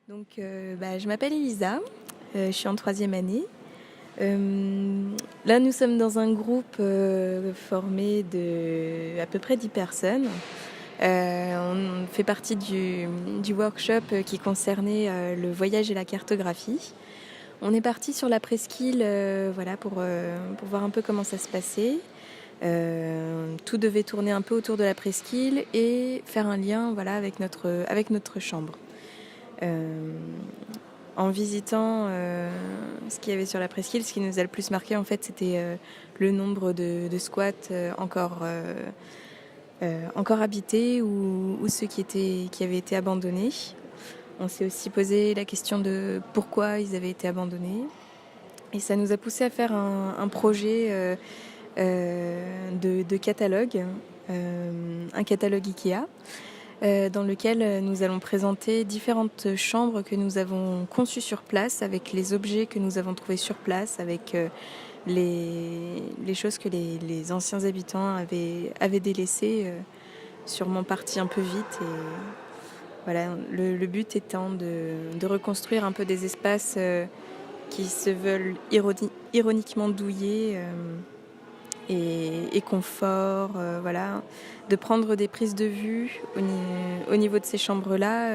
Je m'appelle Elisa, je suis en troisième année. Là, nous sommes dans un groupe formé de à peu près 10 personnes. On fait partie du workshop qui concernait le voyage et la cartographie. On est parti sur la presqu'île pour voir un peu comment ça se passait. Tout devait tourner un peu autour de la presqu'île et faire un lien avec notre chambre. En visitant ce qu'il y avait sur la presqu'île, ce qui nous a le plus marqué en fait, c'était le nombre de squats encore habités ou ceux qui avaient été abandonnés. On s'est aussi posé la question de pourquoi ils avaient été abandonnés. Et ça nous a poussé à faire un projet de catalogue, un catalogue Ikea, dans lequel nous allons présenter différentes chambres que nous avons conçues sur place, avec les objets que nous avons trouvés sur place, avec les choses que les anciens habitants avaient délaissées, sûrement partis un peu vite. Et voilà, le but étant de reconstruire un peu des espaces qui se veulent ironiquement douillés et confort, de prendre des prises de vue au niveau de ces chambres-là,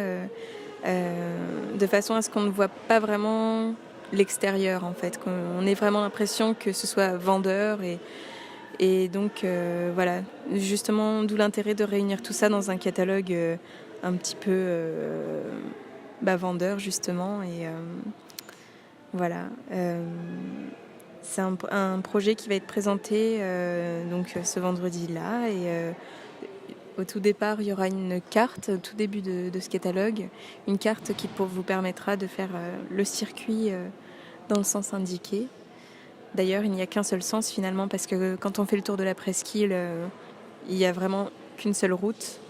de façon à ce qu'on ne voit pas vraiment l'extérieur en fait, qu'on ait vraiment l'impression que ce soit vendeur et donc justement d'où l'intérêt de réunir tout ça dans un catalogue un petit peu vendeur justement et voilà. C'est un projet qui va être présenté ce vendredi-là et au tout départ il y aura une carte au tout début de ce catalogue, une carte qui vous permettra de faire le circuit dans le sens indiqué. D'ailleurs il n'y a qu'un seul sens finalement parce que quand on fait le tour de la presqu'île il n'y a vraiment qu'une seule route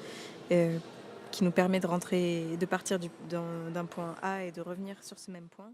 qui nous permet de partir d'un point A et de revenir sur ce même point.